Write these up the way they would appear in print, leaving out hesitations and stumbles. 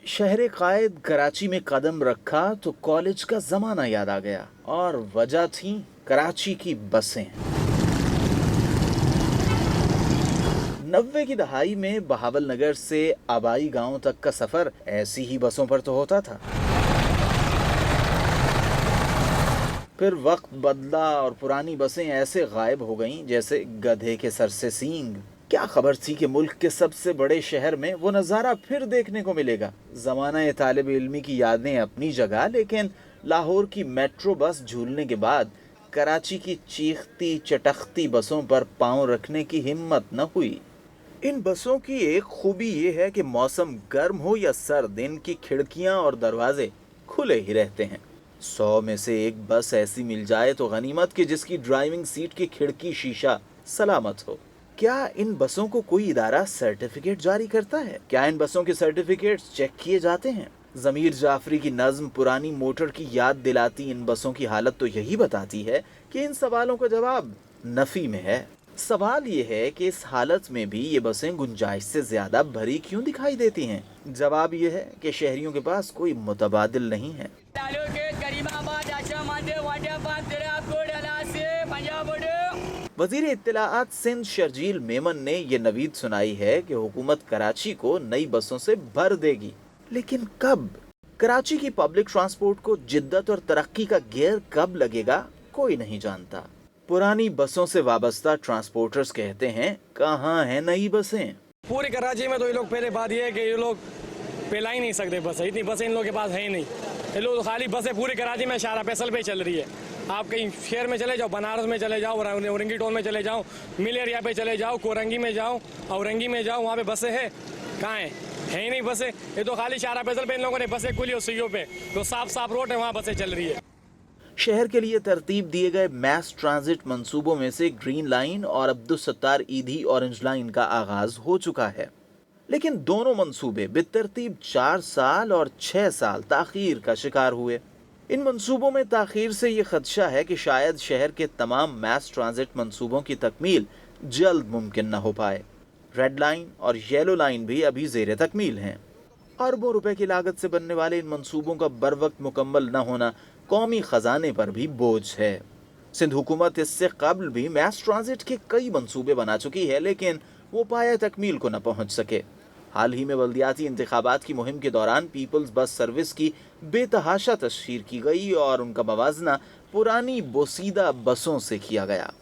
शहर कायद कराची में कदम रखा तो कॉलेज का जमाना याद आ गया और वजह थी कराची की बसें। 90 की दहाई में बहावल नगर से आबाई गांव तक का सफर ऐसी ही बसों पर तो होता था। फिर वक्त बदला और पुरानी बसें ऐसे गायब हो गईं जैसे गधे के सर से सींग। क्या खबर थी कि मुल्क के सबसे बड़े शहर में वो नज़ारा फिर देखने को मिलेगा। ज़माना तालिब इल्मी की यादें अपनी जगह, लेकिन लाहौर की मेट्रो बस झूलने के बाद कराची की चीखती चटखती बसों पर पाँव रखने की हिम्मत न हुई। इन बसों की एक खूबी ये है कि मौसम गर्म हो या सर्द, इनकी खिड़कियां और दरवाजे खुले ही रहते हैं। 100 में से एक बस ऐसी मिल जाए तो गनीमत कि जिसकी ड्राइविंग सीट की खिड़की शीशा सलामत हो। क्या इन बसों को कोई इदारा सर्टिफिकेट जारी करता है? क्या इन बसों के सर्टिफिकेट्स चेक किए जाते हैं? ज़मीर जाफरी की नज़्म पुरानी मोटर की याद दिलाती इन बसों की हालत तो यही बताती है कि इन सवालों का जवाब नफी में है। सवाल ये है कि इस हालत में भी ये बसें गुंजाइश से ज्यादा भरी क्यों दिखाई देती हैं? जवाब ये है कि शहरियों के पास कोई मुतबादिल नहीं है। वजीर इत्तलाआत सिंध शर्जील मेमन ने ये नवीद सुनाई है कि हुकूमत कराची को नई बसों से भर देगी, लेकिन कब? कराची की पब्लिक ट्रांसपोर्ट को जिद्दत और तरक्की का गियर कब लगेगा, कोई नहीं जानता। पुरानी बसों से वाबस्ता ट्रांसपोर्टर्स कहते हैं, कहाँ हैं नई बसें? पूरी कराची में तो ये लोग, पहले बात ये है कि ये लोग फैला ही नहीं सकते बसें, इतनी बसें इन लोगों के पास है ही नहीं। ये लोग खाली बसें पूरी कराची में शारा फैसल पे चल रही है। आप कहीं शहर में चले जाओ, बनारस में चले जाओ, औरंगी टोल में चले जाओ, मिल एरिया पे चले जाओ, कोरंगी में जाओ, औरंगी में जाओ, वहाँ पे बसें हैं? कहाँ है ही नहीं बसें। ये तो खाली शारा फैसल पे इन लोगों ने बसें खुली और सीओ पे तो साफ साफ रोड है, वहाँ बसें चल रही है। शहर के लिए तरतीब दिए गए मैस ट्रांजिट मंसूबों में से ग्रीन लाइन और अब्दुल-सत्तार ईदी ऑरेंज लाइन का आगाज हो चुका है, लेकिन दोनों मंसूबे बेतरतीब 4 साल और 6 साल ताखीर का शिकार हुए। इन मंसूबों में ताखीर से ये खदशा है कि शायद शहर के तमाम मैस ट्रांजिट मंसूबों की तकमील जल्द मुमकिन न हो पाए। रेड लाइन और येलो लाइन भी अभी ज़ेरे तकमील हैं। अरबों रुपए की लागत से बनने वाले इन मंसूबों का बर वक्त मुकम्मल न होना कौमी खजाने पर भी बोझ है। सिंध हुकूमत इससे कबल भी मैस ट्रांजिट के कई मंसूबे बना चुकी है, लेकिन वो पाया तकमील को न पहुंच सके। हाल ही में बल्दियाती इंतखाबात की मुहिम के दौरान पीपल्स बस सर्विस की बेतहाशा तशहीर की गई और उनका मवाजना पुरानी बोसीदा बसों से किया गया।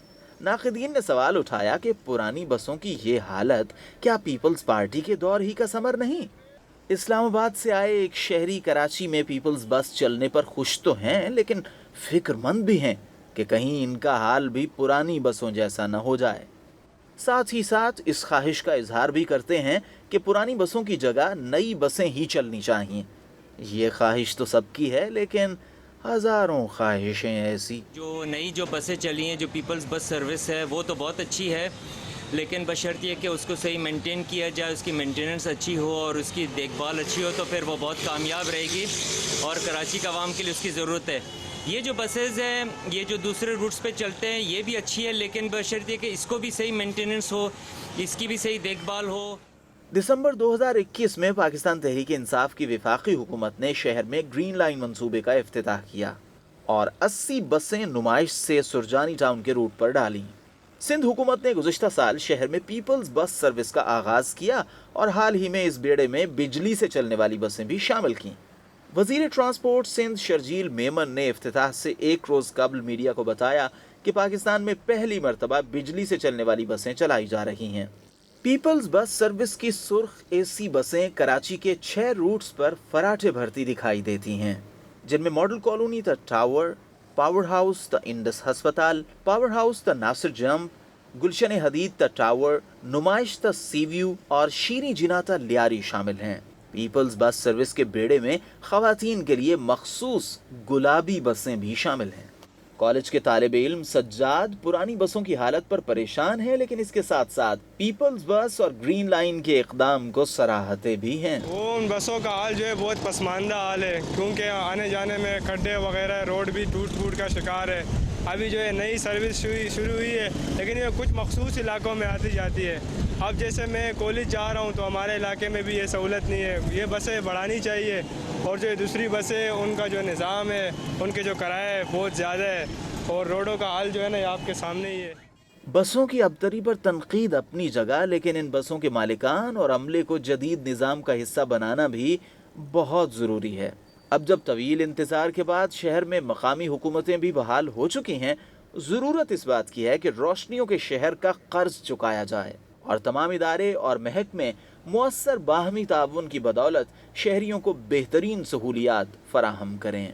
नाक़िदीन ने सवाल उठाया कि पुरानी बसों की ये हालत क्या पीपल्स पार्टी के दौर ही का समर नहीं? इस्लामाबाद से आए एक शहरी कराची में पीपल्स बस चलने पर खुश तो हैं, लेकिन फिक्रमंद भी हैं कि कहीं इनका हाल भी पुरानी बसों जैसा न हो जाए। साथ ही साथ इस ख्वाहिश का इजहार भी करते हैं कि पुरानी बसों की जगह नई बसें ही चलनी चाहिए। ये ख्वाहिश तो सबकी है, लेकिन हज़ारों ख्वाहिशें ऐसी। जो बसें चली हैं, जो पीपल्स बस सर्विस है, वो तो बहुत अच्छी है, लेकिन बशर्ते कि उसको सही मेंटेन किया जाए, उसकी मेंटेनेंस अच्छी हो और उसकी देखभाल अच्छी हो तो फिर वो बहुत कामयाब रहेगी और कराची का आवाम के लिए उसकी ज़रूरत है। ये जो बसेज़ हैं, ये जो दूसरे रूट्स पे चलते हैं, ये भी अच्छी है, लेकिन बशर्ते कि इसको भी सही मेंटेनेंस हो, इसकी भी सही देखभाल हो। दिसंबर 2021 में पाकिस्तान तहरीक इंसाफ की वफाकी हुकूमत ने शहर में ग्रीन लाइन मंसूबे का इफ्तिताह किया और 80 बसें नुमाइश से सुरजानी टाउन के रूट पर डाली। सिंध हुकूमत ने गुज़िश्ता साल शहर में पीपल्स बस सर्विस का आगाज किया और हाल ही में इस बेड़े में बिजली से चलने वाली बसें भी शामिल की। वजीर ट्रांसपोर्ट सिंध शर्जील मेमन ने इफ्तिताह से एक रोज़ कबल मीडिया को बताया कि पाकिस्तान में पहली मरतबा बिजली से चलने वाली बसें चलाई जा रही हैं। पीपल्स बस सर्विस की सुर्ख एसी बसें कराची के 6 रूट्स पर फराटे भरती दिखाई देती हैं, जिनमें मॉडल कॉलोनी द टावर, पावर हाउस द इंडस हस्पताल, पावर हाउस द नासिर जंप, गुलशन हदीद द टावर, नुमाइश द सी व्यू और शीरी जिना द लियारी शामिल हैं। पीपल्स बस सर्विस के बेड़े में खवातीन के लिए मखसूस गुलाबी बसें भी शामिल हैं। कॉलेज के तालिबे इल्म सज्जाद पुरानी बसों की हालत पर परेशान है, लेकिन इसके साथ साथ पीपल्स बस और ग्रीन लाइन के इकदाम को सराहते भी हैं। वो उन बसों का हाल जो है बहुत पसमानदा हाल है, क्योंकि आने जाने में खड्डे वगैरह, रोड भी टूट फूट का शिकार है। अभी जो है नई सर्विस शुरू हुई है, लेकिन ये कुछ मखसूस इलाकों में आती जाती है। اب جیسے میں کالج جا رہا ہوں تو ہمارے علاقے میں بھی یہ سہولت نہیں ہے. یہ بسیں بڑھانی چاہیے, اور جو دوسری بسیں ان کا جو نظام ہے, ان کے جو کرایہ ہے بہت زیادہ ہے, اور روڈوں کا حال جو ہے نا یہ آپ کے سامنے ہی ہے. بسوں کی ابتری پر تنقید اپنی جگہ, لیکن ان بسوں کے مالکان اور عملے کو جدید نظام کا حصہ بنانا بھی بہت ضروری ہے. اب جب طویل انتظار کے بعد شہر میں مقامی حکومتیں بھی بحال ہو چکی ہیں, ضرورت اس بات کی ہے کہ روشنیوں کے شہر کا قرض چکایا جائے اور تمام ادارے اور محکمے مؤثر باہمی تعاون کی بدولت شہریوں کو بہترین سہولیات فراہم کریں.